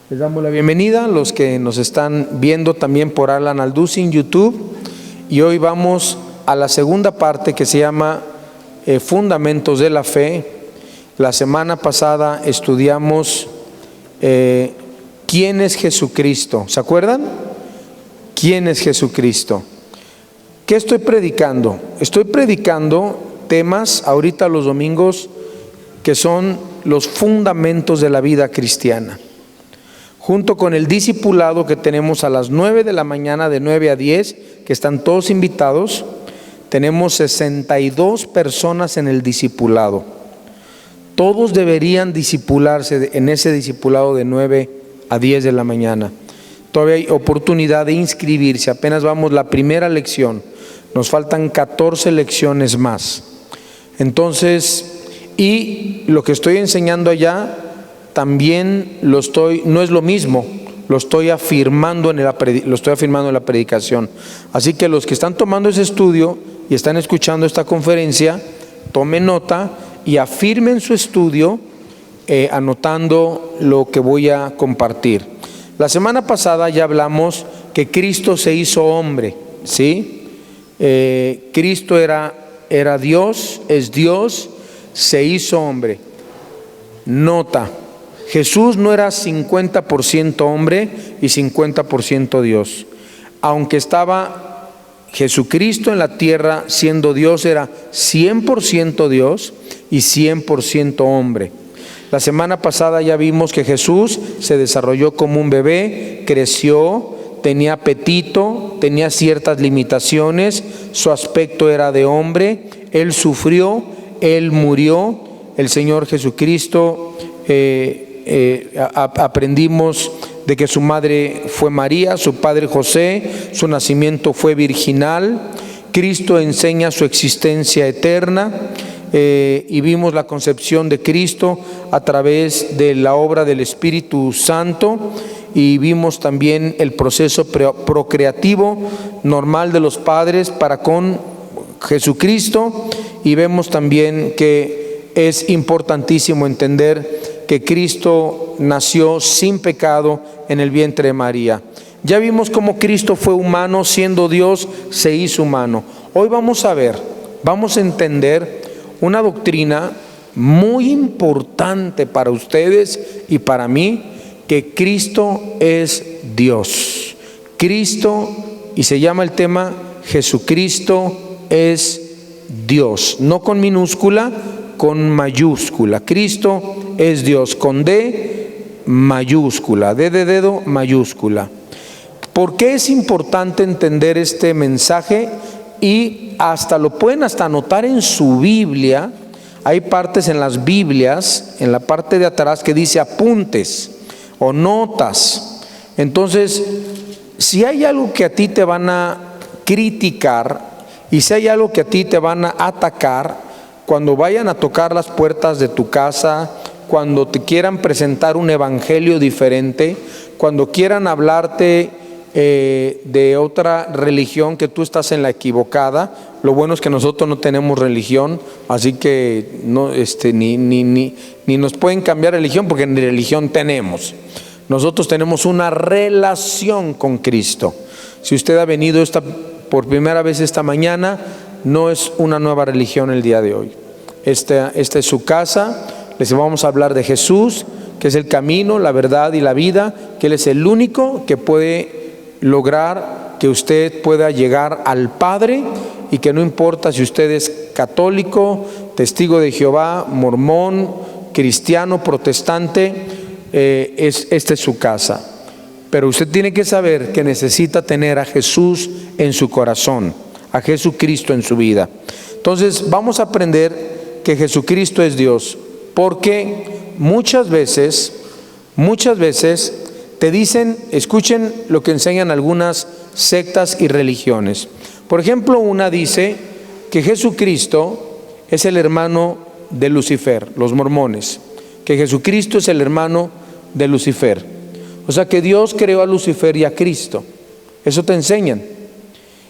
Les damos la bienvenida a los que nos están viendo también por Alan Aldusi en YouTube. Y hoy vamos a la segunda parte que se llama Fundamentos de la Fe. La semana pasada estudiamos ¿quién es Jesucristo? ¿Se acuerdan? ¿Quién es Jesucristo? ¿Qué estoy predicando? Estoy predicando temas ahorita los domingos que son los fundamentos de la vida cristiana. Junto con el discipulado que tenemos a las 9 de la mañana, de 9 a 10, que están todos invitados, tenemos 62 personas en el discipulado. Todos deberían discipularse en ese discipulado de 9 a 10 de la mañana. Todavía hay oportunidad de inscribirse, apenas vamos la primera lección, nos faltan 14 lecciones más. Entonces, y lo que estoy enseñando allá, también no es lo mismo, lo estoy afirmando en la predicación. Así que los que están tomando ese estudio y están escuchando esta conferencia, tomen nota y afirmen su estudio anotando lo que voy a compartir. La semana pasada ya hablamos que Cristo se hizo hombre, ¿sí? Cristo era Dios, es Dios, se hizo hombre. Nota, Jesús no era 50% hombre y 50% Dios. Aunque estaba Jesucristo en la tierra siendo Dios, era 100% Dios y 100% hombre. La semana pasada ya vimos que Jesús se desarrolló como un bebé, creció, tenía apetito, tenía ciertas limitaciones, su aspecto era de hombre, Él sufrió, Él murió. El Señor Jesucristo, aprendimos de que su madre fue María, su padre José, su nacimiento fue virginal. Cristo enseña su existencia eterna y vimos la concepción de Cristo a través de la obra del Espíritu Santo, y vimos también el proceso procreativo normal de los padres para con Jesucristo, y vemos también que es importantísimo entender que Cristo nació sin pecado en el vientre de María. Ya vimos cómo Cristo fue humano, siendo Dios, se hizo humano. Hoy vamos a entender una doctrina muy importante para ustedes y para mí, que Cristo es Dios. Cristo, y se llama el tema Jesucristo es Dios, no con minúscula, con mayúscula. Cristo es Dios, con D mayúscula, D de dedo mayúscula. ¿Por qué es importante entender este mensaje? Y lo pueden anotar en su Biblia. Hay partes en las Biblias, en la parte de atrás, que dice apuntes o notas. Entonces, si hay algo que a ti te van a criticar y si hay algo que a ti te van a atacar, cuando vayan a tocar las puertas de tu casa, cuando te quieran presentar un evangelio diferente, cuando quieran hablarte de otra religión, que tú estás en la equivocada. Lo bueno es que nosotros no tenemos religión, así que no, ni nos pueden cambiar religión, porque ni religión tenemos. Nosotros tenemos una relación con Cristo. Si usted ha venido por primera vez esta mañana, no es una nueva religión el día de hoy. Esta es su casa. Les vamos a hablar de Jesús, que es el camino, la verdad y la vida, que Él es el único que puede lograr que usted pueda llegar al Padre, y que no importa si usted es católico, testigo de Jehová, mormón, cristiano, protestante, esta es su casa. Pero usted tiene que saber que necesita tener a Jesús en su corazón, a Jesucristo en su vida. Entonces vamos a aprender que Jesucristo es Dios, porque muchas veces te dicen, escuchen lo que enseñan algunas sectas y religiones. Por ejemplo, una dice que Jesucristo es el hermano de Lucifer, los mormones, que Jesucristo es el hermano de Lucifer. O sea que Dios creó a Lucifer y a Cristo. Eso te enseñan.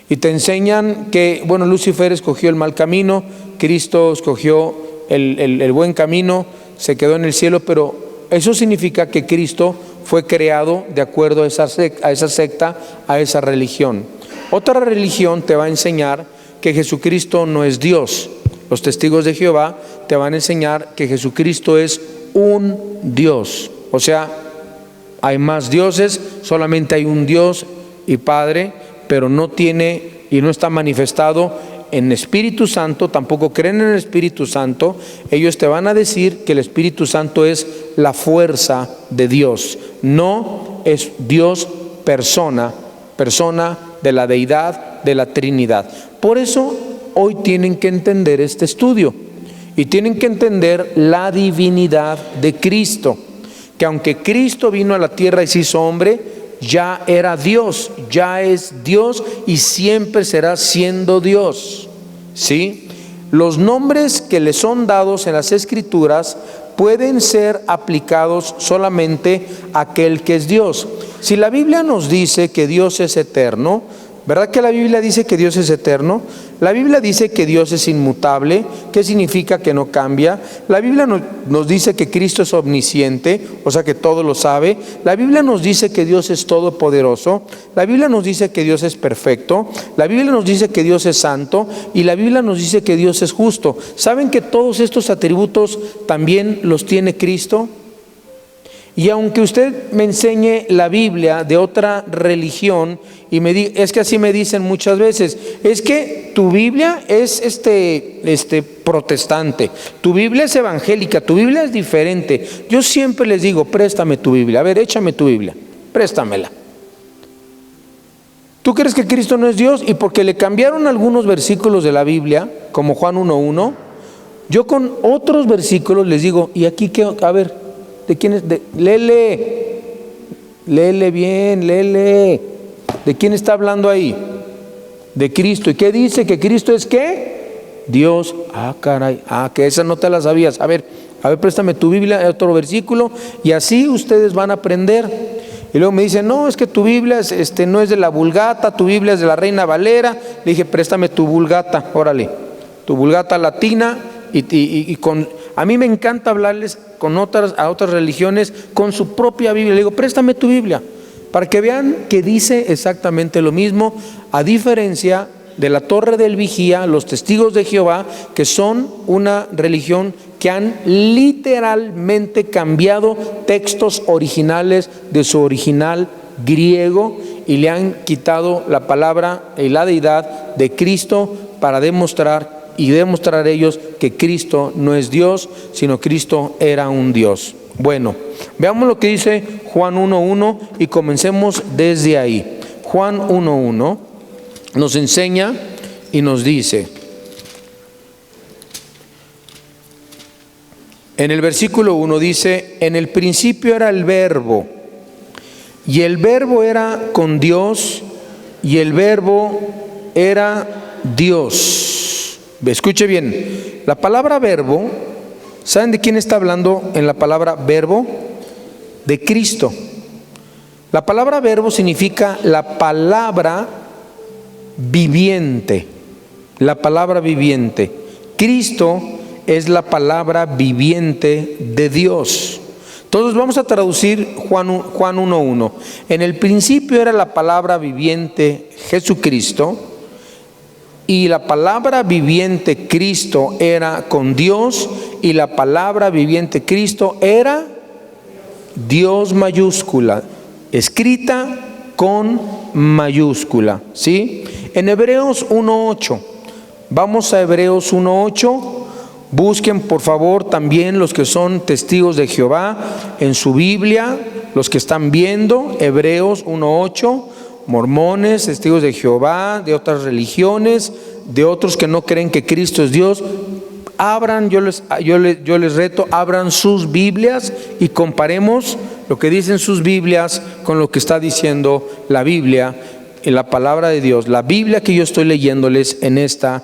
Y te enseñan que, Lucifer escogió el mal camino, Cristo escogió el buen camino, se quedó en el cielo, pero eso significa que Cristo fue creado de acuerdo a esa secta, a esa religión. Otra religión te va a enseñar que Jesucristo no es Dios. Los testigos de Jehová te van a enseñar que Jesucristo es un Dios. O sea, hay más dioses, solamente hay un Dios y Padre, pero no tiene y no está manifestado en Espíritu Santo, tampoco creen en el Espíritu Santo. Ellos te van a decir que el Espíritu Santo es la fuerza de Dios, no es Dios persona de la deidad, de la Trinidad. Por eso hoy tienen que entender este estudio y tienen que entender la divinidad de Cristo, que aunque Cristo vino a la tierra y se hizo hombre, ya era Dios, ya es Dios y siempre será siendo Dios. ¿Sí? Los nombres que le son dados en las Escrituras pueden ser aplicados solamente a aquel que es Dios. Si la Biblia nos dice que Dios es eterno, ¿verdad que la Biblia dice que Dios es eterno? La Biblia dice que Dios es inmutable. ¿Qué significa? Que no cambia. La Biblia nos dice que Cristo es omnisciente, o sea que todo lo sabe. La Biblia nos dice que Dios es todopoderoso. La Biblia nos dice que Dios es perfecto. La Biblia nos dice que Dios es santo. Y la Biblia nos dice que Dios es justo. ¿Saben que todos estos atributos también los tiene Cristo? Y aunque usted me enseñe la Biblia de otra religión y me diga, es que así me dicen muchas veces, es que tu Biblia es protestante, tu Biblia es evangélica, tu Biblia es diferente. Yo siempre les digo, préstame tu Biblia, a ver, échame tu Biblia, préstamela. ¿Tú crees que Cristo no es Dios? Y porque le cambiaron algunos versículos de la Biblia, como Juan 1:1, yo con otros versículos les digo, ¿y aquí qué? A ver, ¿de quién es? Léele bien, léele. ¿De quién está hablando ahí? De Cristo. ¿Y qué dice? ¿Que Cristo es qué? Dios. Ah, caray. Ah, que esa no te la sabías. A ver, préstame tu Biblia, otro versículo, y así ustedes van a aprender. Y luego me dicen, no, es que tu Biblia no es de la Vulgata, tu Biblia es de la Reina Valera. Le dije, préstame tu Vulgata, órale, tu Vulgata latina, y con... A mí me encanta hablarles a otras religiones con su propia Biblia. Le digo, préstame tu Biblia, para que vean que dice exactamente lo mismo, a diferencia de la Torre del Vigía, los Testigos de Jehová, que son una religión que han literalmente cambiado textos originales de su original griego y le han quitado la palabra y la deidad de Cristo para demostrar ellos que Cristo no es Dios, sino Cristo era un Dios. Bueno, veamos lo que dice Juan 1:1 y comencemos desde ahí. Juan 1:1 nos enseña y nos dice, en el versículo 1 dice, en el principio era el Verbo, y el Verbo era con Dios, y el Verbo era Dios. Escuche bien, la palabra verbo, ¿saben de quién está hablando en la palabra verbo? De Cristo. La palabra verbo significa la palabra viviente, la palabra viviente. Cristo es la palabra viviente de Dios. Entonces vamos a traducir Juan 1:1. En el principio era la palabra viviente Jesucristo, y la palabra viviente Cristo era con Dios, y la palabra viviente Cristo era Dios mayúscula, escrita con mayúscula, ¿sí? En Hebreos 1:8, vamos a Hebreos 1:8. Busquen por favor también los que son testigos de Jehová en su Biblia, los que están viendo, Hebreos 1:8. Mormones, testigos de Jehová, de otras religiones, de otros que no creen que Cristo es Dios, abran, yo les reto, abran sus Biblias y comparemos lo que dicen sus Biblias con lo que está diciendo la Biblia, en la palabra de Dios, la Biblia que yo estoy leyéndoles en esta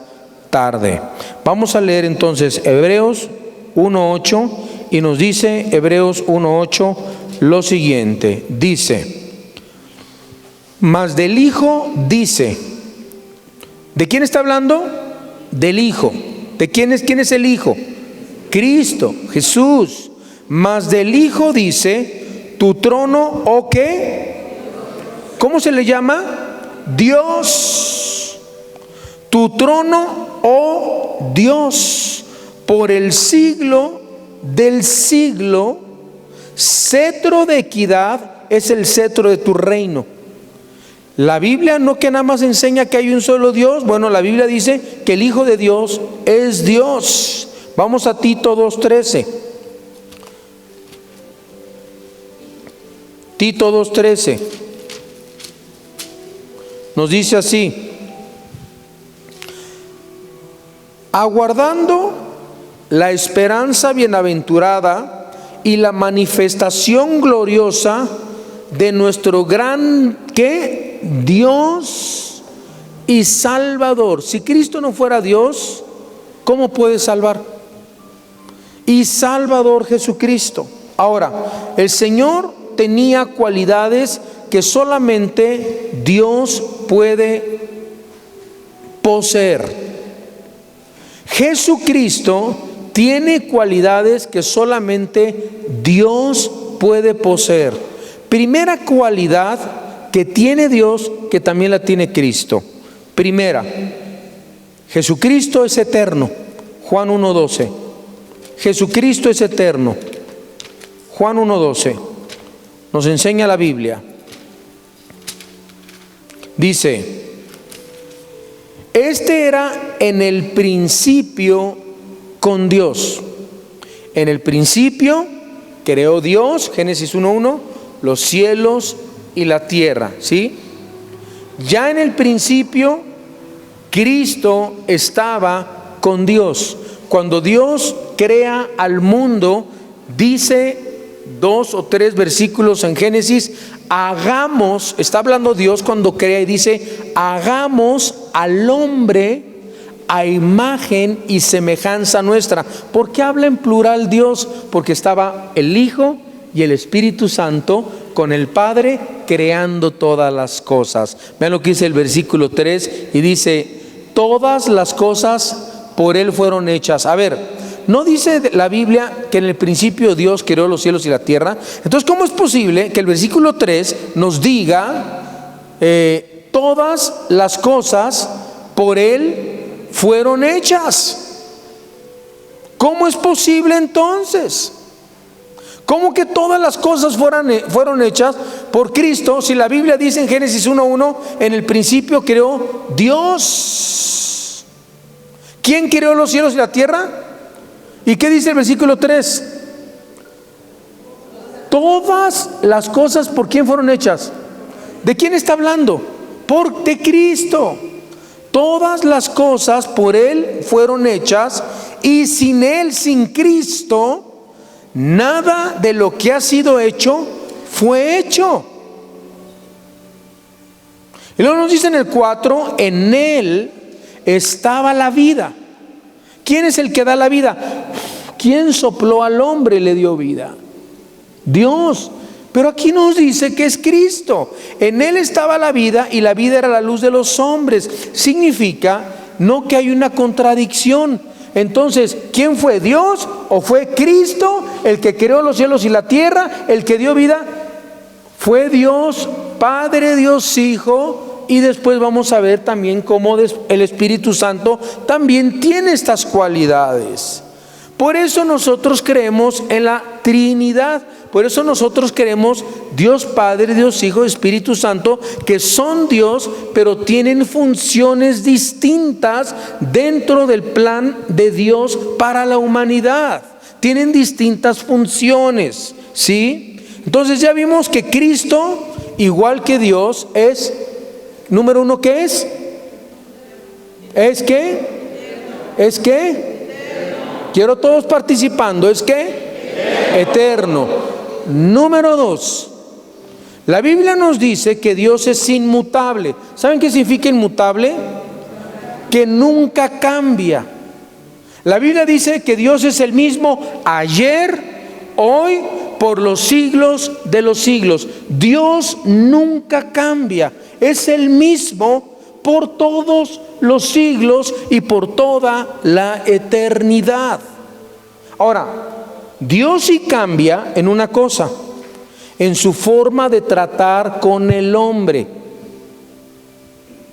tarde. Vamos a leer entonces Hebreos 1:8 y nos dice Hebreos 1:8 lo siguiente, dice: mas del Hijo dice. ¿De quién está hablando? Del Hijo. ¿De quién es el Hijo? Cristo, Jesús. Mas del Hijo dice: tu trono, ¿o qué? ¿Cómo se le llama? Dios. Tu trono, oh Dios, por el siglo del siglo, cetro de equidad es el cetro de tu reino. La Biblia no que nada más enseña que hay un solo Dios. Bueno, la Biblia dice que el Hijo de Dios es Dios. Vamos a Tito 2:13. Tito 2:13 nos dice así: aguardando la esperanza bienaventurada y la manifestación gloriosa de nuestro gran ¿qué? Dios y Salvador. Si Cristo no fuera Dios, ¿cómo puede salvar? Y Salvador Jesucristo. Ahora, el Señor tenía cualidades que solamente Dios puede poseer. Jesucristo tiene cualidades que solamente Dios puede poseer. Primera cualidad que tiene Dios, que también la tiene Cristo. Primera, Jesucristo es eterno. Juan 1:12. Jesucristo es eterno. Juan 1:12. Nos enseña la Biblia. Dice: este era en el principio con Dios. En el principio creó Dios, Génesis 1:1, los cielos y la tierra, ¿sí? Ya en el principio Cristo estaba con Dios. Cuando Dios crea al mundo, dice 2 o 3 versículos en Génesis, hagamos, está hablando Dios cuando crea y dice, hagamos al hombre a imagen y semejanza nuestra. ¿Por qué habla en plural Dios? Porque estaba el Hijo y el Espíritu Santo con el Padre creando todas las cosas. Vean lo que dice el versículo 3 y dice, todas las cosas por Él fueron hechas. A ver, ¿no dice la Biblia que en el principio Dios creó los cielos y la tierra? Entonces, ¿cómo es posible que el versículo 3 nos diga todas las cosas por Él fueron hechas? ¿Cómo es posible entonces? ¿Cómo que todas las cosas fueron hechas por Cristo? Si la Biblia dice en Génesis 1:1, en el principio creó Dios. ¿Quién creó los cielos y la tierra? ¿Y qué dice el versículo 3? Todas las cosas, ¿por quién fueron hechas? ¿De quién está hablando? De Cristo. Todas las cosas por Él fueron hechas, y sin Él, sin Cristo, nada de lo que ha sido hecho fue hecho. Y luego nos dice en el 4, en Él estaba la vida. ¿Quién es el que da la vida? ¿Quién sopló al hombre y le dio vida? Dios. Pero aquí nos dice que es Cristo. En Él estaba la vida y la vida era la luz de los hombres. Significa no que hay una contradicción. Entonces, ¿quién fue? ¿Dios o fue Cristo el que creó los cielos y la tierra, el que dio vida? Fue Dios Padre, Dios Hijo, y después vamos a ver también cómo el Espíritu Santo también tiene estas cualidades. Por eso nosotros creemos en la Trinidad. Por eso nosotros creemos Dios Padre, Dios Hijo, Espíritu Santo, que son Dios, pero tienen funciones distintas dentro del plan de Dios para la humanidad. Tienen distintas funciones, ¿sí? Entonces ya vimos que Cristo, igual que Dios, es, número uno, ¿qué es? ¿Es qué? ¿Es qué? Quiero todos participando. ¿Es qué? Eterno. Número 2, la Biblia nos dice que Dios es inmutable. ¿Saben qué significa inmutable? Que nunca cambia. La Biblia dice que Dios es el mismo ayer, hoy, por los siglos de los siglos. Dios nunca cambia. Es el mismo por todos los siglos y por toda la eternidad. Ahora, Dios sí cambia en una cosa. en su forma de tratar con el hombre.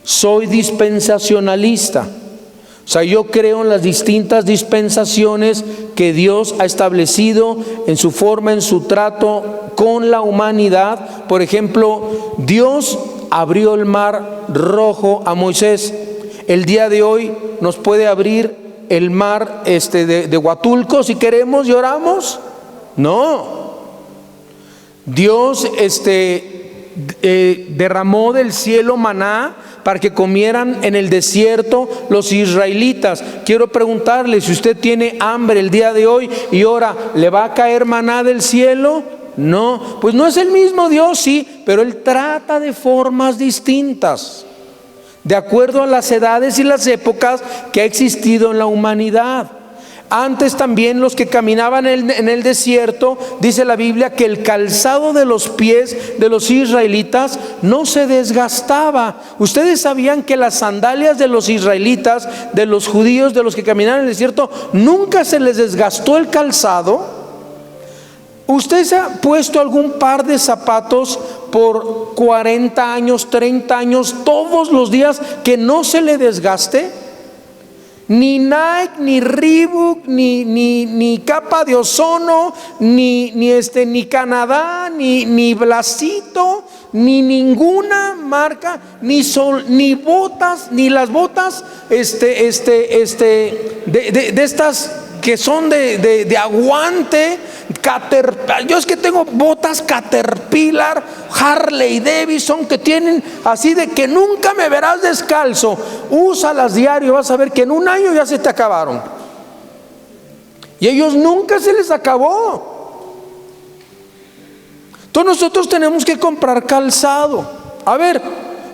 Soy dispensacionalista. O sea, yo creo en las distintas dispensaciones que Dios ha establecido en su forma, en su trato con la humanidad. Por ejemplo, Dios abrió el mar Rojo a Moisés. El día de hoy nos puede abrir el mar de Huatulco si queremos y oramos. No. Dios derramó del cielo maná para que comieran en el desierto los israelitas. Quiero preguntarle, si usted tiene hambre el día de hoy y ora, ¿le va a caer maná del cielo? No, pues no es el mismo Dios, sí, pero Él trata de formas distintas, de acuerdo a las edades y las épocas que ha existido en la humanidad. Antes también los que caminaban en el desierto, dice la Biblia que el calzado de los pies de los israelitas no se desgastaba. ¿Ustedes sabían que las sandalias de los israelitas, de los judíos, de los que caminaban en el desierto, nunca se les desgastó el calzado? ¿Usted se ha puesto algún par de zapatos por 40 años, 30 años, todos los días, que no se le desgaste? Ni Nike, ni Reebok, ni capa de ozono, ni Canadá, ni Blasito, ni ninguna marca, ni botas, ni las botas de estas que son de aguante. Yo es que tengo botas Caterpillar, Harley Davidson, que tienen así de que nunca me verás descalzo. Úsalas diario, vas a ver que en un año ya se te acabaron. Y ellos nunca se les acabó. Entonces nosotros tenemos que comprar calzado. A ver,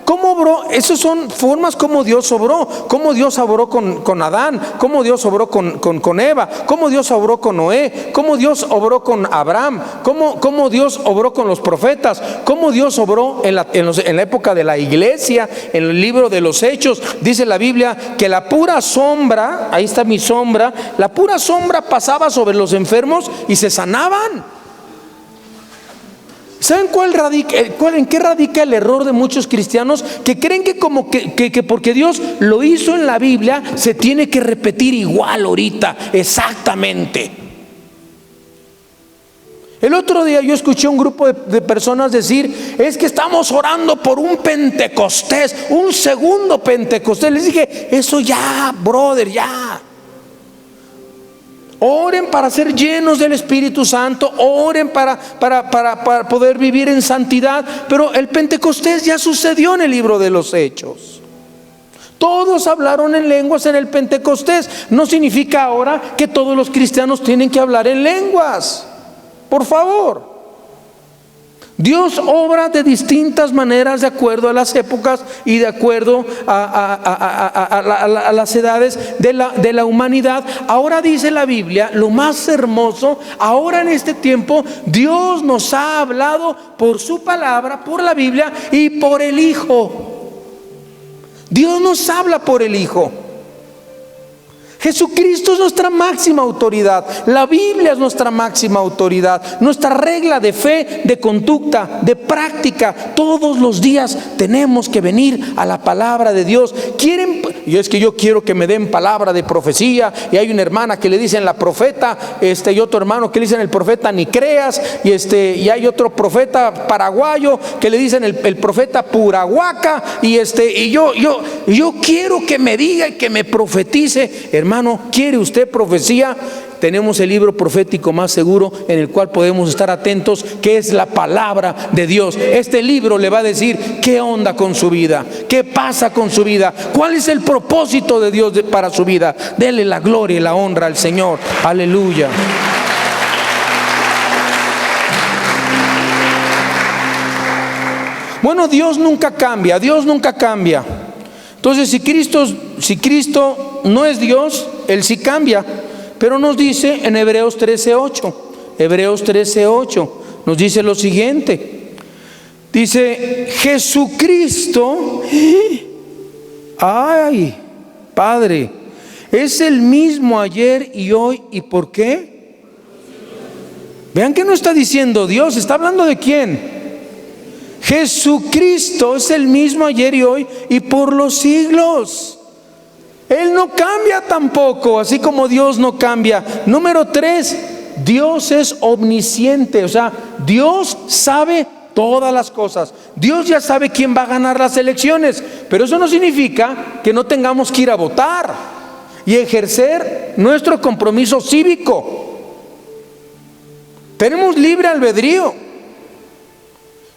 ¿cómo obró? Esas son formas como Dios obró. Cómo Dios obró con Adán, cómo Dios obró con Eva, cómo Dios obró con Noé, cómo Dios obró con Abraham, cómo Dios obró con los profetas, cómo Dios obró en la época de la iglesia. En el libro de los Hechos dice la Biblia que la pura sombra, ahí está mi sombra, la pura sombra pasaba sobre los enfermos y se sanaban. ¿Saben en qué radica el error de muchos cristianos? Que creen que como que porque Dios lo hizo en la Biblia, se tiene que repetir igual ahorita, exactamente. El otro día yo escuché a un grupo de personas decir: es que estamos orando por un Pentecostés, un segundo Pentecostés. Les dije: eso ya, brother, ya. Oren para ser llenos del Espíritu Santo, oren para poder vivir en santidad. Pero el Pentecostés ya sucedió en el libro de los Hechos. Todos hablaron en lenguas en el Pentecostés. No significa ahora que todos los cristianos tienen que hablar en lenguas. Por favor. Dios obra de distintas maneras de acuerdo a las épocas y de acuerdo a las edades de la humanidad. Ahora dice la Biblia, lo más hermoso, ahora en este tiempo Dios nos ha hablado por su palabra, por la Biblia y por el Hijo. Dios nos habla por el Hijo. Jesucristo es nuestra máxima autoridad. La Biblia es nuestra máxima autoridad. Nuestra regla de fe, de conducta, de práctica. Todos los días tenemos que venir a la palabra de Dios. Yo quiero que me den palabra de profecía. Y hay una hermana que le dicen la profeta, y otro hermano que le dicen el profeta ni creas. Y hay otro profeta paraguayo que le dicen el profeta purahuaca. Y yo quiero que me diga y que me profetice. Hermano, ¿quiere usted profecía? Tenemos el libro profético más seguro en el cual podemos estar atentos, que es la palabra de Dios. Este libro le va a decir qué onda con su vida, qué pasa con su vida, cuál es el propósito de Dios para su vida. Dele la gloria y la honra al Señor. Aleluya. Bueno, Dios nunca cambia, Dios nunca cambia. Entonces, si Cristo no es Dios, Él sí cambia. Pero nos dice en Hebreos 13:8 nos dice lo siguiente. Dice: Jesucristo, ay, Padre, es el mismo ayer y hoy. ¿Y por qué? Vean que no está diciendo Dios, está hablando de quién. Jesucristo es el mismo ayer y hoy y por los siglos. Él no cambia tampoco, así como Dios no cambia. Número 3, Dios es omnisciente, o sea, Dios sabe todas las cosas. Dios ya sabe quién va a ganar las elecciones, pero eso no significa que no tengamos que ir a votar y ejercer nuestro compromiso cívico. Tenemos libre albedrío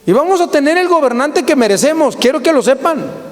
y vamos a tener el gobernante que merecemos. Quiero que lo sepan.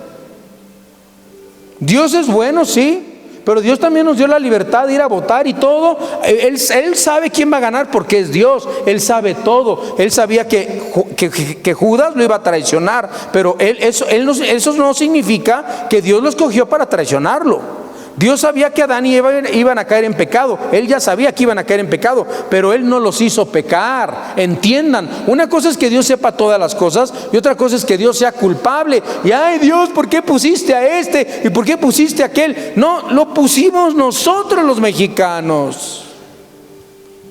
Dios es bueno, sí, pero Dios también nos dio la libertad de ir a votar y todo. Él sabe quién va a ganar porque es Dios. Él sabe todo. Él sabía que Judas lo iba a traicionar, pero eso no significa que Dios lo escogió para traicionarlo. Dios sabía que Adán y Eva iban a caer en pecado. Él ya sabía que iban a caer en pecado, pero Él no los hizo pecar. Entiendan, una cosa es que Dios sepa todas las cosas y otra cosa es que Dios sea culpable. Y ay Dios, ¿por qué pusiste a este? ¿Y por qué pusiste a aquel? No, lo pusimos nosotros los mexicanos.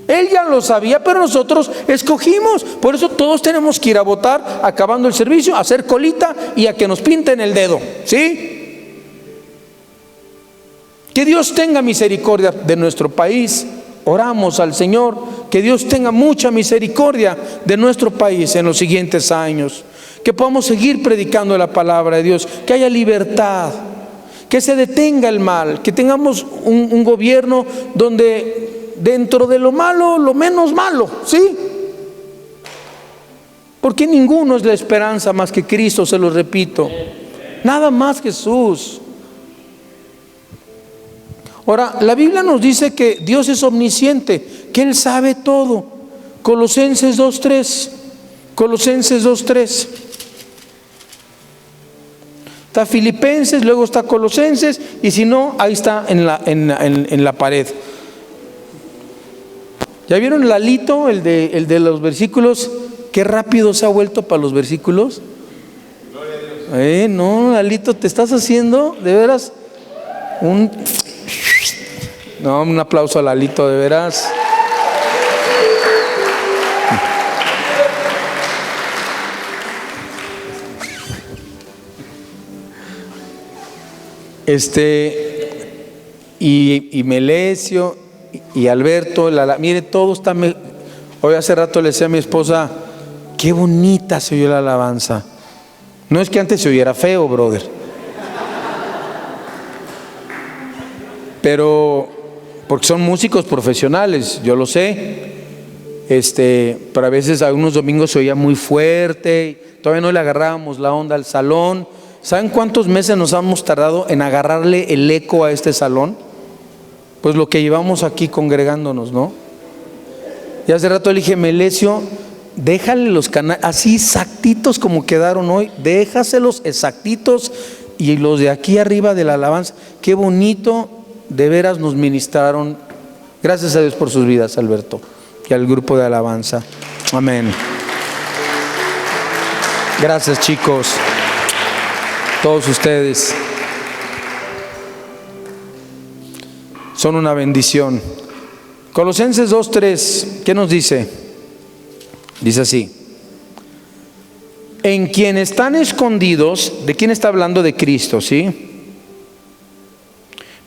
Él ya lo sabía, pero nosotros escogimos. Por eso todos tenemos que ir a votar, acabando el servicio, a hacer colita y a que nos pinten el dedo, ¿sí? Que Dios tenga misericordia de nuestro país. Oramos al Señor que Dios tenga mucha misericordia de nuestro país en los siguientes años, que podamos seguir predicando la palabra de Dios, que haya libertad, que se detenga el mal, que tengamos un gobierno donde dentro de lo malo, lo menos malo, ¿sí? Porque ninguno es la esperanza más que Cristo, se lo repito, nada más Jesús. Ahora, la Biblia nos dice que Dios es omnisciente, que Él sabe todo. Colosenses 2:3. Colosenses 2:3. Está Filipenses, luego está Colosenses, y si no, ahí está en la pared. ¿Ya vieron Lalito, el de los versículos? Qué rápido se ha vuelto para los versículos. Gloria a Dios. No, Lalito, te estás haciendo de veras un aplauso a Lalito, de veras. Y Melesio y Alberto, mire, todo está. Hoy hace rato le decía a mi esposa, qué bonita se oyó la alabanza. No es que antes se oyera feo, brother, pero porque son músicos profesionales, yo lo sé. Pero a veces algunos domingos se oía muy fuerte, todavía no le agarrábamos la onda al salón. ¿Saben cuántos meses nos hemos tardado en agarrarle el eco a este salón? Pues lo que llevamos aquí congregándonos, ¿no? Y hace rato le dije, Melesio, déjale los canales así exactitos como quedaron hoy, déjaselos exactitos, y los de aquí arriba de la alabanza, qué bonito, de veras nos ministraron. Gracias a Dios por sus vidas, Alberto, y al grupo de alabanza. Amén. Gracias, chicos, todos ustedes son una bendición. Colosenses 2:3, ¿qué nos dice? Dice así: en quien están escondidos. ¿De quién está hablando? De Cristo, ¿sí?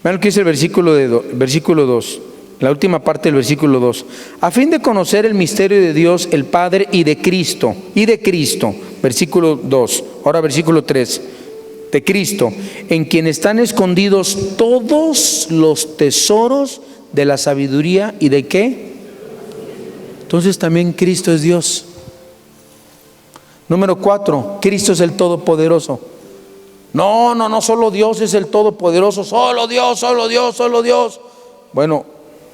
Vean lo que dice el versículo 2, la última parte del versículo 2. A fin de conocer el misterio de Dios el Padre y de Cristo, versículo 2. Ahora versículo 3, de Cristo, en quien están escondidos todos los tesoros de la sabiduría y de ¿qué? Entonces también Cristo es Dios. Número 4, Cristo es el Todopoderoso. No, solo Dios es el Todopoderoso, solo Dios. Bueno,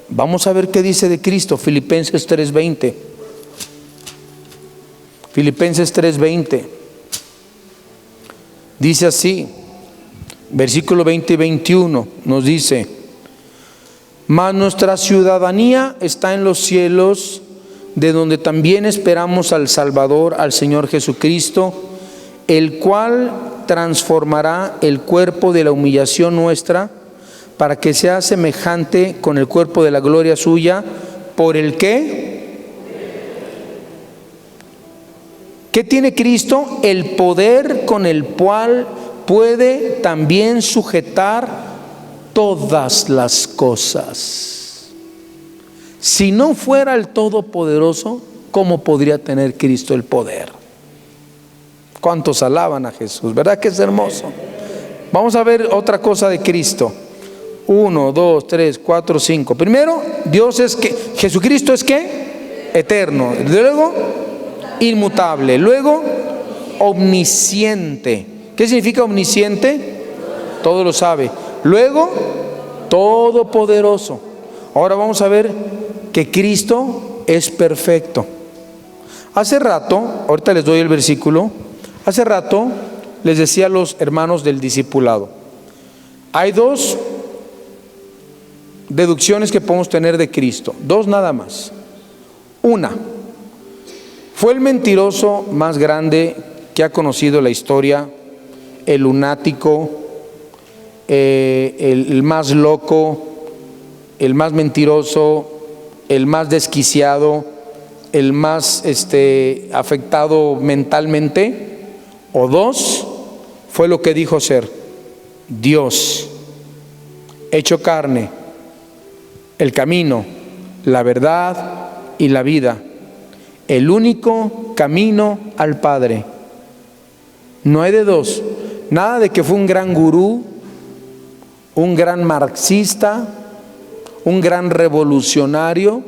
vamos a ver qué dice de Cristo. Filipenses 3:20. Filipenses 3:20. Dice así, versículo 20 y 21, nos dice: mas nuestra ciudadanía está en los cielos, de donde también esperamos al Salvador, al Señor Jesucristo, el cual transformará el cuerpo de la humillación nuestra para que sea semejante con el cuerpo de la gloria suya, por el que ¿Qué tiene Cristo? El poder con el cual puede también sujetar todas las cosas. Si no fuera el Todopoderoso, ¿cómo podría tener Cristo el poder? ¿Cuántos alaban a Jesús? ¿Verdad que es hermoso? Vamos a ver otra cosa de Cristo. 1, 2, 3, 4, 5. Primero, Dios es que, Jesucristo es ¿qué? Eterno. Luego, inmutable. Luego, omnisciente. ¿Qué significa omnisciente? Todo lo sabe. Luego, todopoderoso. Ahora vamos a ver que Cristo es perfecto. Hace rato, ahorita les doy el versículo, hace rato les decía a los hermanos del discipulado, hay dos deducciones que podemos tener de Cristo, dos nada más. Una, fue el mentiroso más grande que ha conocido la historia, el lunático, el más loco, el más mentiroso, el más desquiciado, el más afectado mentalmente. O dos, fue lo que dijo ser Dios hecho carne, el camino, la verdad y la vida, el único camino al Padre. No hay de dos. Nada de que fue un gran gurú, un gran marxista, un gran revolucionario.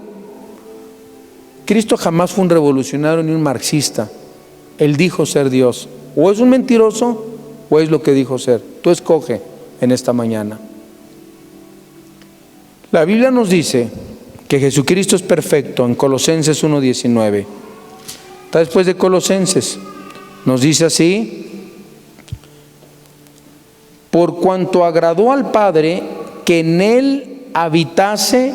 Cristo jamás fue un revolucionario ni un marxista. Él dijo ser Dios. O es un mentiroso o es lo que dijo ser. Tú escoge en esta mañana. La Biblia nos dice que Jesucristo es perfecto en Colosenses 1:19. Está después de Colosenses. Nos dice así: por cuanto agradó al Padre que en Él habitase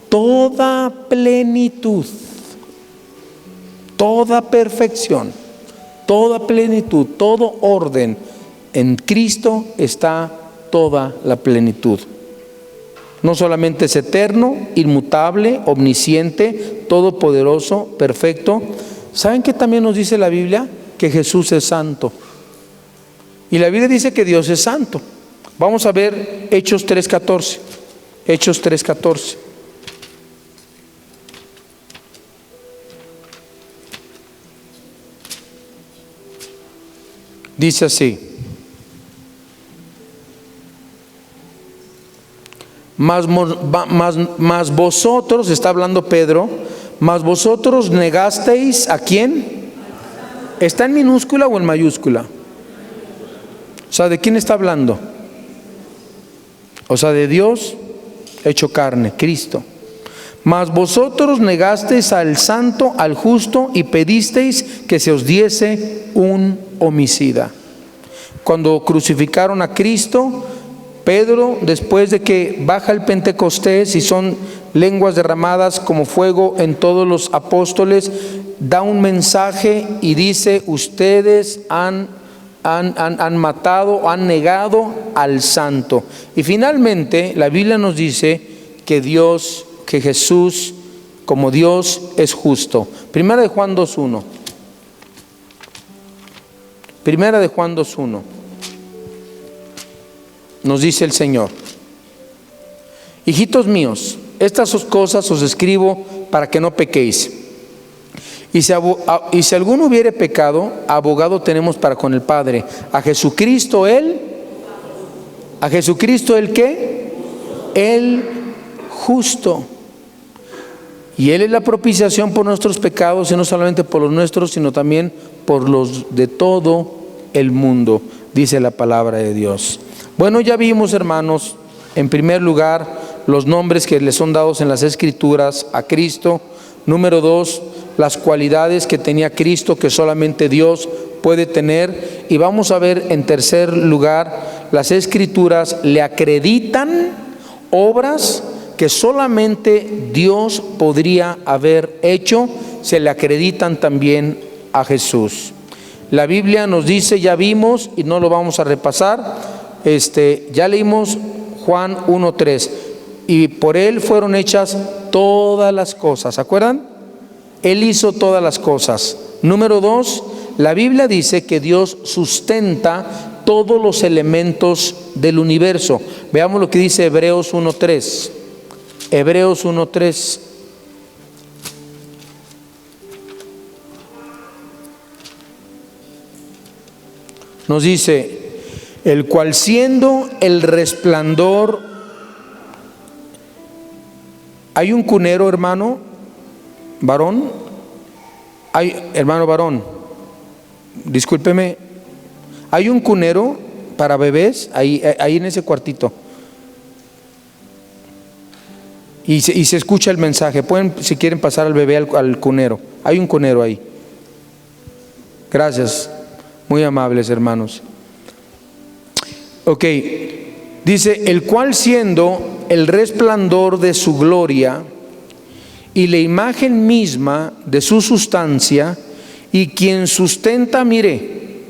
toda plenitud, toda perfección, toda plenitud, todo orden. En Cristo está toda la plenitud. No solamente es eterno, inmutable, omnisciente, todopoderoso, perfecto. ¿Saben qué también nos dice la Biblia? Que Jesús es santo. Y la Biblia dice que Dios es santo. Vamos a ver Hechos 3:14. Hechos 3:14. Dice así: mas vosotros, está hablando Pedro, mas vosotros negasteis ¿a quién? ¿Está en minúscula o en mayúscula? O sea, ¿de quién está hablando? O sea, de Dios hecho carne, Cristo. Mas vosotros negasteis al santo, al justo, y pedisteis que se os diese un homicida. Cuando crucificaron a Cristo, Pedro, después de que baja el Pentecostés y son lenguas derramadas como fuego en todos los apóstoles, da un mensaje y dice: ustedes han matado, han negado al santo. Y finalmente la Biblia nos dice que Dios, que Jesús como Dios es justo. Primera de Juan 2:1. Primera de Juan 2:1. Nos dice el Señor: hijitos míos, estas cosas os escribo para que no pequéis. Y si alguno hubiere pecado, abogado tenemos para con el Padre, a Jesucristo el ¿qué? El justo. Y Él es la propiciación por nuestros pecados, y no solamente por los nuestros, sino también por los de todo el mundo, dice la palabra de Dios. Bueno, ya vimos, hermanos, en primer lugar, los nombres que le son dados en las Escrituras a Cristo. Número 2, las cualidades que tenía Cristo que solamente Dios puede tener. Y vamos a ver en tercer lugar, las Escrituras le acreditan obras que solamente Dios podría haber hecho, se le acreditan también a Jesús. La Biblia nos dice, ya vimos y no lo vamos a repasar, ya leímos Juan 1:3, y por Él fueron hechas todas las cosas. ¿Se acuerdan? Él hizo todas las cosas, Número 2, la Biblia dice que Dios sustenta todos los elementos del universo. Veamos lo que dice Hebreos 1:3. Hebreos 1:3. Nos dice, el cual siendo el resplandor. Hay un cunero, hermano varón. Hermano varón, discúlpeme. Hay un cunero para bebés ahí en ese cuartito. Y se escucha el mensaje. Pueden, si quieren, pasar al bebé al cunero. Hay un cunero ahí. Gracias. Muy amables, hermanos. Ok. Dice, el cual siendo el resplandor de su gloria y la imagen misma de su sustancia, y quien sustenta, mire,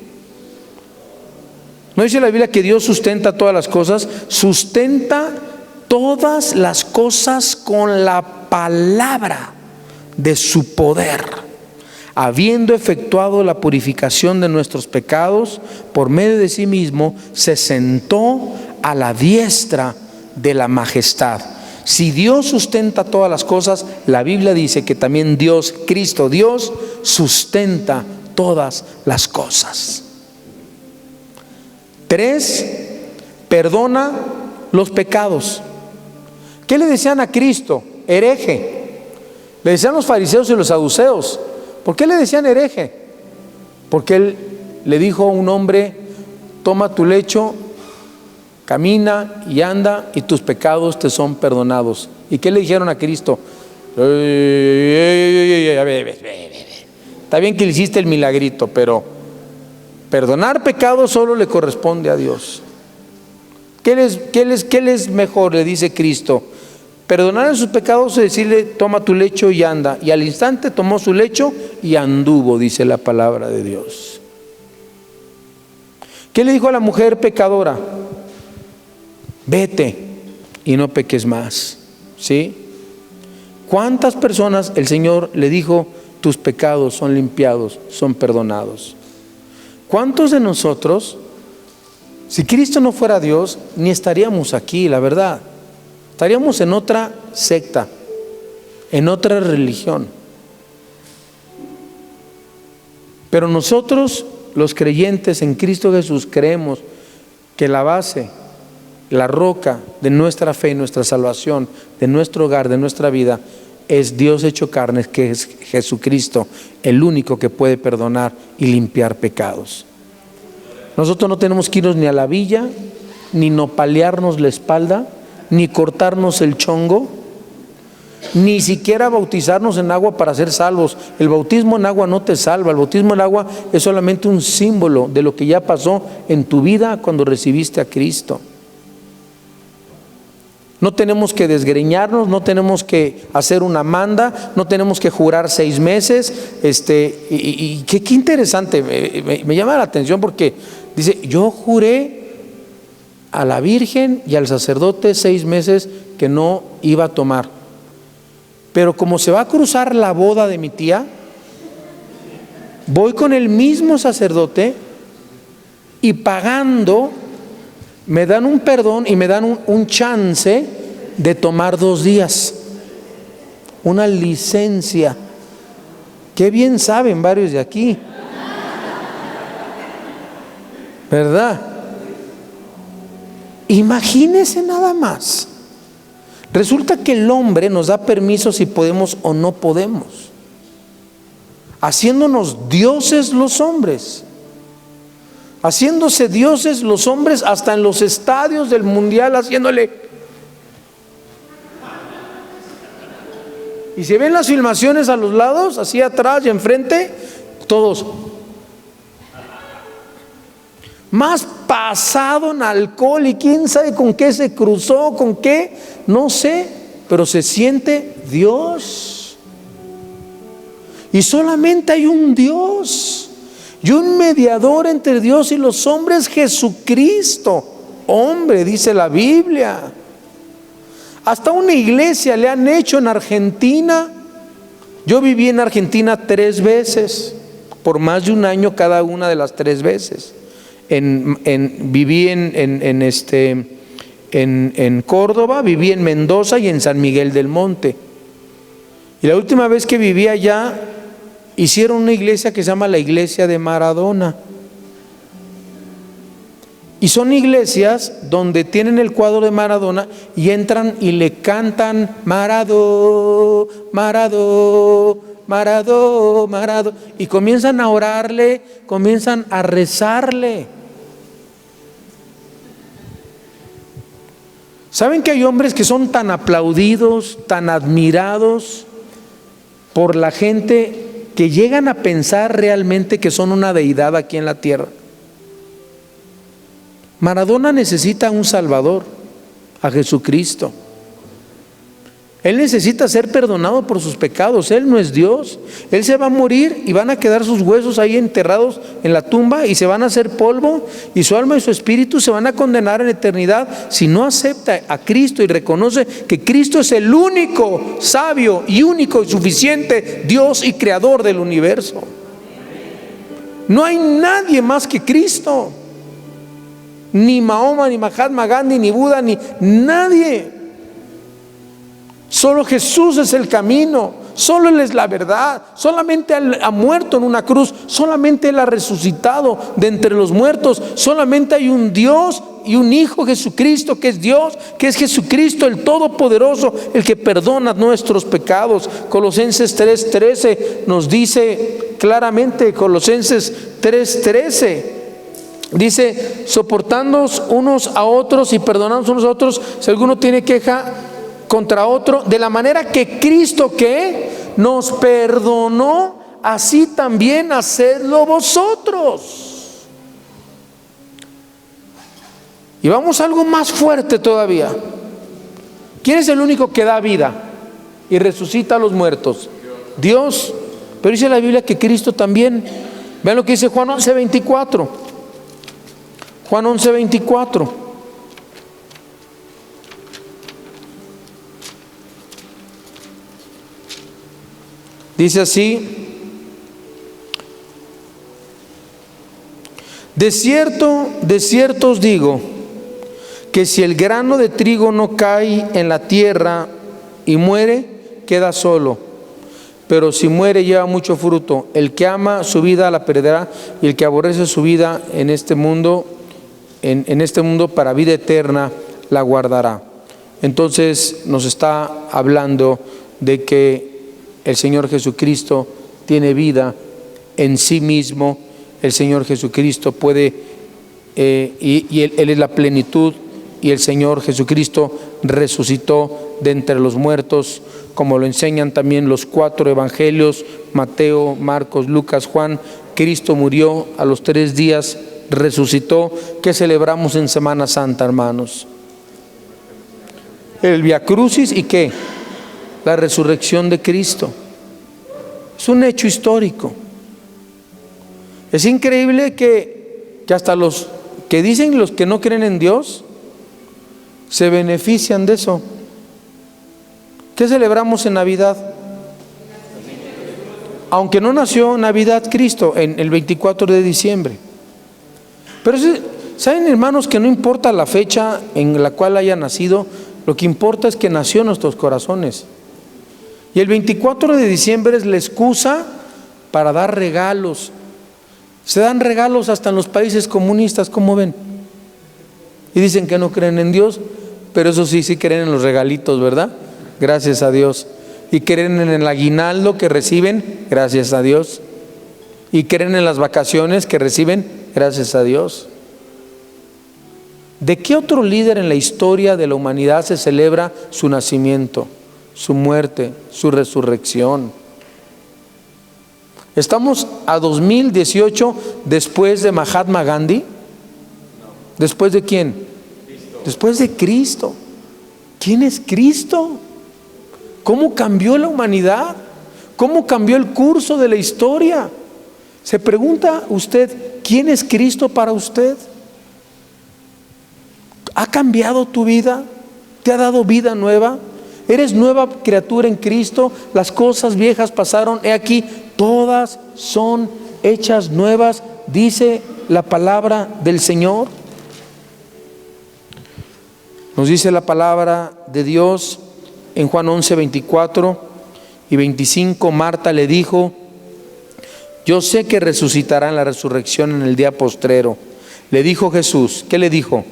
¿no dice la Biblia que Dios sustenta todas las cosas? Sustenta todas las cosas con la palabra de su poder, habiendo efectuado la purificación de nuestros pecados por medio de sí mismo, se sentó a la diestra de la majestad. Si Dios sustenta todas las cosas, la Biblia dice que también Dios, Cristo Dios, sustenta todas las cosas. 3, perdona los pecados. ¿Qué le decían a Cristo? Hereje. Le decían los fariseos y los saduceos. ¿Por qué le decían hereje? Porque él le dijo a un hombre, toma tu lecho, camina y anda, y tus pecados te son perdonados. ¿Y qué le dijeron a Cristo? Está bien que le hiciste el milagrito, pero perdonar pecados solo le corresponde a Dios. ¿Qué les mejor? Le dice Cristo. Perdonar sus pecados o decirle, toma tu lecho y anda. Y al instante tomó su lecho y anduvo, dice la palabra de Dios. ¿Qué le dijo a la mujer pecadora? Vete y no peques más. ¿Sí? ¿Cuántas personas el Señor le dijo, tus pecados son limpiados, son perdonados? ¿Cuántos de nosotros, si Cristo no fuera Dios, ni estaríamos aquí, la verdad? Estaríamos en otra secta, en otra religión. Pero nosotros, los creyentes en Cristo Jesús, creemos que la base, la roca de nuestra fe y nuestra salvación, de nuestro hogar, de nuestra vida, es Dios hecho carne, que es Jesucristo, el único que puede perdonar y limpiar pecados. Nosotros no tenemos que irnos ni a la villa, ni nopalearnos la espalda, ni cortarnos el chongo, ni siquiera bautizarnos en agua para ser salvos. El bautismo en agua no te salva. El bautismo en agua es solamente un símbolo de lo que ya pasó en tu vida cuando recibiste a Cristo. No tenemos que desgreñarnos, no tenemos que hacer una manda, no tenemos que jurar 6 meses. Y qué interesante, me llama la atención porque dice, yo juré a la Virgen y al sacerdote 6 meses que no iba a tomar. Pero como se va a cruzar la boda de mi tía, voy con el mismo sacerdote y pagando me dan un perdón y me dan un chance de tomar 2 días, una licencia. Qué bien saben varios de aquí, ¿verdad? Imagínese nada más. Resulta que el hombre nos da permiso si podemos o no podemos, haciéndonos dioses los hombres, haciéndose dioses los hombres hasta en los estadios del mundial, haciéndole. Y se ven las filmaciones a los lados, así atrás y enfrente, todos más pasado en alcohol y quién sabe con qué se cruzó, con qué, no sé, pero se siente Dios. Y solamente hay un Dios y un mediador entre Dios y los hombres, Jesucristo, hombre, dice la Biblia. Hasta una iglesia le han hecho en Argentina. Yo viví en Argentina 3 veces. por más de un año cada una de las 3 veces. Viví en Córdoba, viví en Mendoza y en San Miguel del Monte. Y la última vez que viví allá, hicieron una iglesia que se llama la Iglesia de Maradona. Y son iglesias donde tienen el cuadro de Maradona y entran y le cantan Marado, Marado, Marado, Marado. Y comienzan a orarle, comienzan a rezarle. ¿Saben que hay hombres que son tan aplaudidos, tan admirados por la gente, que llegan a pensar realmente que son una deidad aquí en la tierra? Maradona necesita un Salvador, a Jesucristo. Él necesita ser perdonado por sus pecados. Él no es Dios. Él se va a morir y van a quedar sus huesos ahí enterrados en la tumba y se van a hacer polvo, y su alma y su espíritu se van a condenar en eternidad si no acepta a Cristo y reconoce que Cristo es el único sabio y único y suficiente Dios y creador del universo. No hay nadie más que Cristo. Ni Mahoma, ni Mahatma Gandhi, ni Buda, ni nadie. Solo Jesús es el camino, solo Él es la verdad, solamente Él ha muerto en una cruz, solamente Él ha resucitado de entre los muertos, solamente hay un Dios y un Hijo, Jesucristo, que es Dios, que es Jesucristo el Todopoderoso, el que perdona nuestros pecados. Colosenses 3:13 nos dice claramente, Colosenses 3:13. Dice, soportándoos unos a otros y perdonándonos unos a otros si alguno tiene queja contra otro, de la manera que Cristo que nos perdonó, así también hacedlo vosotros. Y vamos a algo más fuerte todavía. ¿Quién es el único que da vida y resucita a los muertos? Dios. Pero dice la Biblia que Cristo también. Vean lo que dice Juan 11:24. Juan 11:24. Dice así: de cierto os digo, que si el grano de trigo no cae en la tierra y muere, queda solo. Pero si muere, lleva mucho fruto. El que ama su vida la perderá, y el que aborrece su vida en este mundo, para vida eterna, la guardará. Entonces nos está hablando de que el Señor Jesucristo tiene vida en sí mismo. El Señor Jesucristo puede, y Él es la plenitud, y el Señor Jesucristo resucitó de entre los muertos, como lo enseñan también los 4 evangelios, Mateo, Marcos, Lucas, Juan. Cristo murió, a los 3 días resucitó. ¿Qué celebramos en Semana Santa, hermanos? El Vía Crucis, ¿y qué? La resurrección de Cristo. Es un hecho histórico. Es increíble que hasta los que dicen, los que no creen en Dios, se benefician de eso. ¿Qué celebramos en Navidad? Aunque no nació en Navidad Cristo, en el 24 de diciembre. Pero ¿saben, hermanos, que no importa la fecha en la cual haya nacido? Lo que importa es que nació en nuestros corazones. Y el 24 de diciembre es la excusa para dar regalos. Se dan regalos hasta en los países comunistas, ¿cómo ven? Y dicen que no creen en Dios, pero eso sí creen en los regalitos, ¿verdad? Gracias a Dios. Y creen en el aguinaldo que reciben, gracias a Dios. Y creen en las vacaciones que reciben, gracias a Dios. ¿De qué otro líder en la historia de la humanidad se celebra su nacimiento, su muerte, su resurrección? ¿Estamos a 2018 después de Mahatma Gandhi? ¿Después de quién? Cristo. Después de Cristo. ¿Quién es Cristo? ¿Cómo cambió la humanidad? ¿Cómo cambió el curso de la historia? ¿Se pregunta usted quién es Cristo para usted? ¿Ha cambiado tu vida? ¿Te ha dado vida nueva? ¿Eres nueva criatura en Cristo? Las cosas viejas pasaron, he aquí, todas son hechas nuevas, dice la palabra del Señor. Nos dice la palabra de Dios en Juan 11, 24 y 25. Marta le dijo: yo sé que resucitará en la resurrección en el día postrero. Le dijo Jesús, ¿qué le dijo?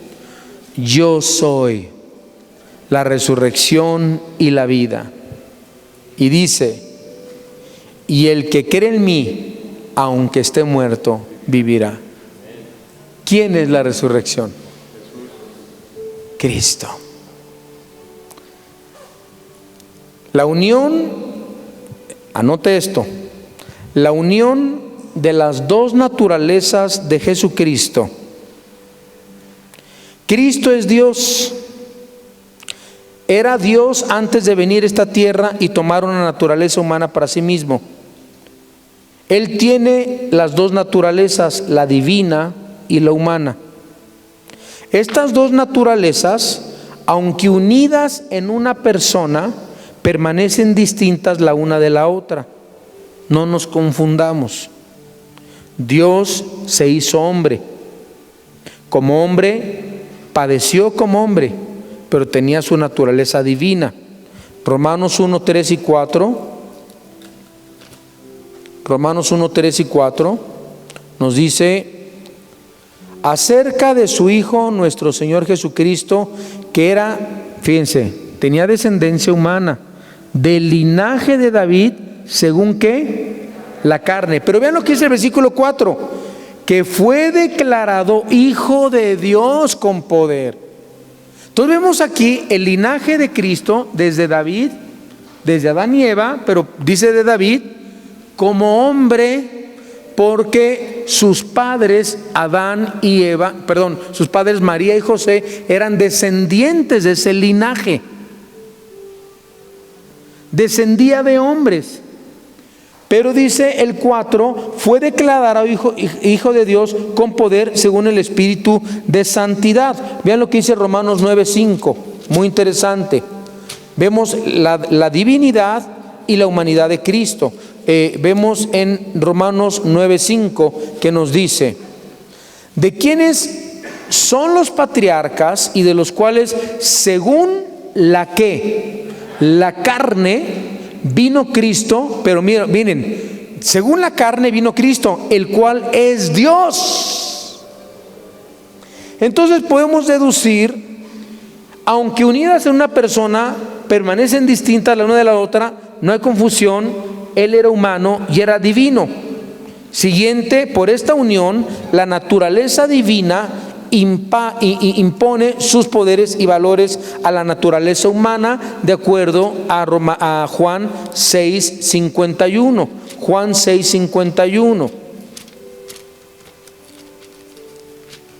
Yo soy la resurrección y la vida. Y dice: y el que cree en mí, aunque esté muerto, vivirá. ¿Quién es la resurrección? Cristo. La unión, anote esto, la unión de las dos naturalezas de Jesucristo. Cristo es Dios. Era Dios antes de venir a esta tierra y tomar una naturaleza humana para sí mismo. Él tiene las dos naturalezas, la divina y la humana. Estas dos naturalezas, aunque unidas en una persona, permanecen distintas la una de la otra. No nos confundamos. Dios se hizo hombre. Como hombre, padeció como hombre, pero tenía su naturaleza divina. Romanos 1, 3 y 4. Romanos 1, 3 y 4 nos dice acerca de su Hijo, nuestro Señor Jesucristo, que era, fíjense, tenía descendencia humana, del linaje de David, según ¿qué? La carne. Pero vean lo que dice el versículo 4, que fue declarado Hijo de Dios con poder. Entonces vemos aquí el linaje de Cristo desde David, desde Adán y Eva, pero dice de David como hombre, porque sus padres Adán y Eva, sus padres María y José eran descendientes de ese linaje. Descendía de hombres. Pero dice el 4, fue declarado hijo de Dios con poder según el Espíritu de santidad. Vean lo que dice Romanos 9:5, muy interesante. Vemos la divinidad y la humanidad de Cristo. Vemos en Romanos 9:5 que nos dice: de quienes son los patriarcas y de los cuales según la carne vino Cristo, pero miren, según la carne vino Cristo, el cual es Dios. Entonces podemos deducir, aunque unidas en una persona, permanecen distintas la una de la otra, no hay confusión. Él era humano y era divino. Siguiente, por esta unión, la naturaleza divina impone sus poderes y valores a la naturaleza humana, de acuerdo a Juan 6:51. Juan 6:51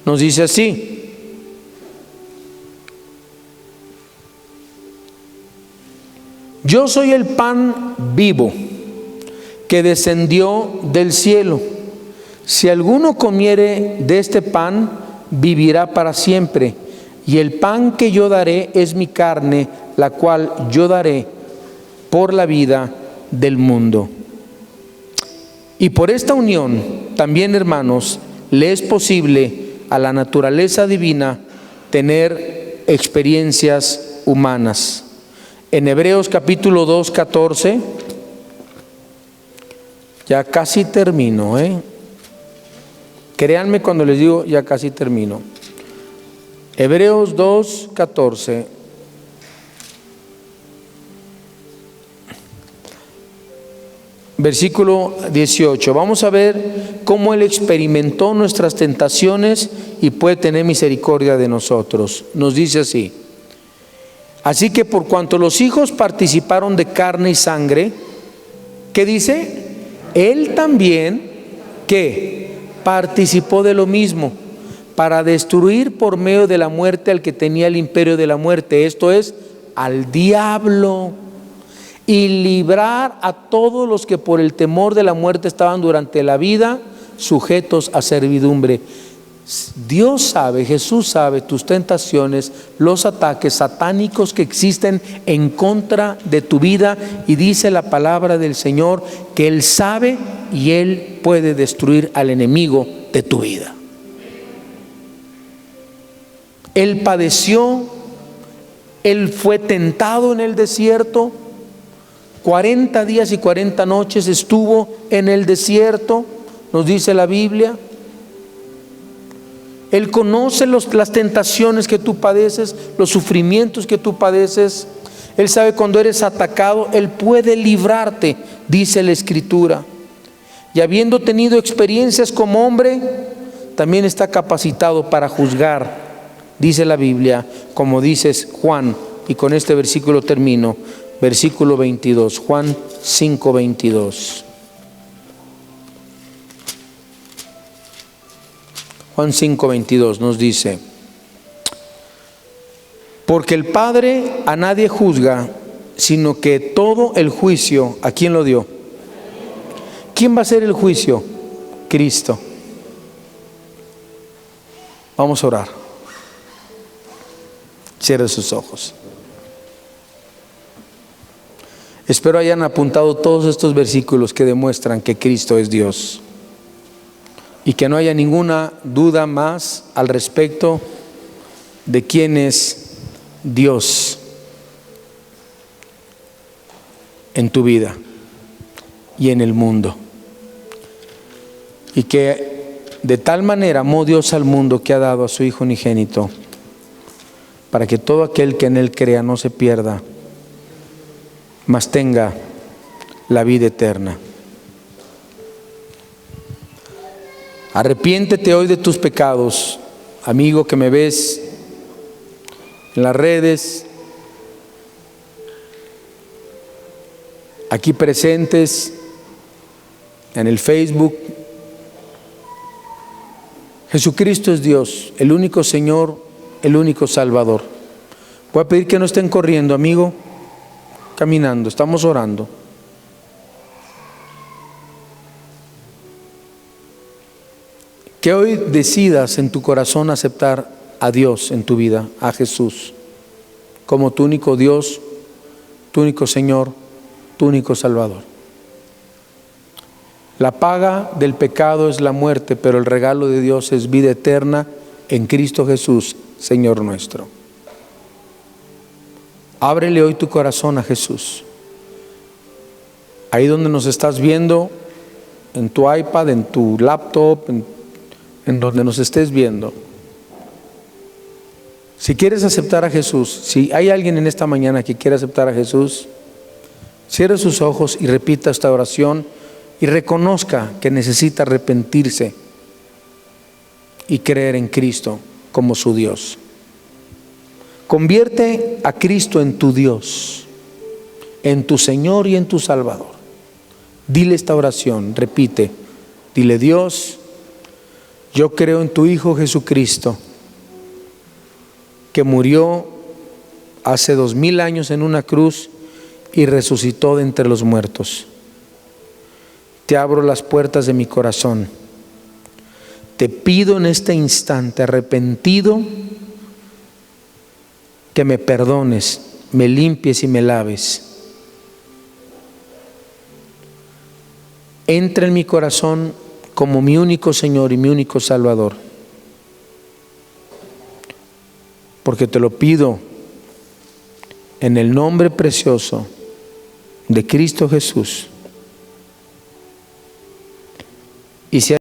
nos dice así: yo soy el pan vivo que descendió del cielo. Si alguno comiere de este pan, vivirá para siempre. Y el pan que yo daré es mi carne, la cual yo daré por la vida del mundo. Y por esta unión, también, hermanos, le es posible a la naturaleza divina tener experiencias humanas. En Hebreos capítulo 2, 14, ya casi termino, créanme cuando les digo ya casi termino. Hebreos 2, 14. Versículo 18. Vamos a ver cómo Él experimentó nuestras tentaciones y puede tener misericordia de nosotros. Nos dice así: así que por cuanto los hijos participaron de carne y sangre, ¿qué dice? Él también, ¿qué? Participó de lo mismo, para destruir por medio de la muerte al que tenía el imperio de la muerte, esto es, al diablo, y librar a todos los que por el temor de la muerte estaban durante la vida sujetos a servidumbre. Dios sabe, Jesús sabe tus tentaciones, los ataques satánicos que existen en contra de tu vida, y dice la palabra del Señor que Él sabe y Él puede destruir al enemigo de tu vida. Él padeció, Él fue tentado en el desierto, 40 días y 40 noches estuvo en el desierto, nos dice la Biblia. Él conoce las tentaciones que tú padeces, los sufrimientos que tú padeces. Él sabe cuando eres atacado, Él puede librarte, dice la Escritura. Y habiendo tenido experiencias como hombre, también está capacitado para juzgar, dice la Biblia, como dices Juan, y con este versículo termino, versículo 22, Juan 5:22. Juan 5:22 nos dice: porque el Padre a nadie juzga, sino que todo el juicio, ¿a quién lo dio? ¿Quién va a hacer el juicio? Cristo. Vamos a orar. Cierre sus ojos. Espero hayan apuntado todos estos versículos que demuestran que Cristo es Dios, y que no haya ninguna duda más al respecto de quién es Dios en tu vida y en el mundo. Y que de tal manera amó Dios al mundo que ha dado a su Hijo unigénito, para que todo aquel que en Él crea no se pierda, mas tenga la vida eterna. Arrepiéntete hoy de tus pecados, amigo que me ves en las redes, aquí presentes, en el Facebook. Jesucristo es Dios, el único Señor, el único Salvador. Voy a pedir que no estén corriendo, amigo, caminando, estamos orando. Que hoy decidas en tu corazón aceptar a Dios en tu vida, a Jesús, como tu único Dios, tu único Señor, tu único Salvador. La paga del pecado es la muerte, pero el regalo de Dios es vida eterna en Cristo Jesús, Señor nuestro. Ábrele hoy tu corazón a Jesús. Ahí donde nos estás viendo, en tu iPad, en tu laptop, en donde nos estés viendo. Si quieres aceptar a Jesús, si hay alguien en esta mañana que quiere aceptar a Jesús, cierre sus ojos y repita esta oración y reconozca que necesita arrepentirse y creer en Cristo como su Dios. Convierte a Cristo en tu Dios, en tu Señor y en tu Salvador. Dile esta oración, repite, dile: Dios, yo creo en tu Hijo Jesucristo, que murió hace 2000 años en una cruz y resucitó de entre los muertos. Te abro las puertas de mi corazón. Te pido en este instante, arrepentido, que me perdones, me limpies y me laves. Entra en mi corazón como mi único Señor y mi único Salvador. Porque te lo pido en el nombre precioso de Cristo Jesús. Y si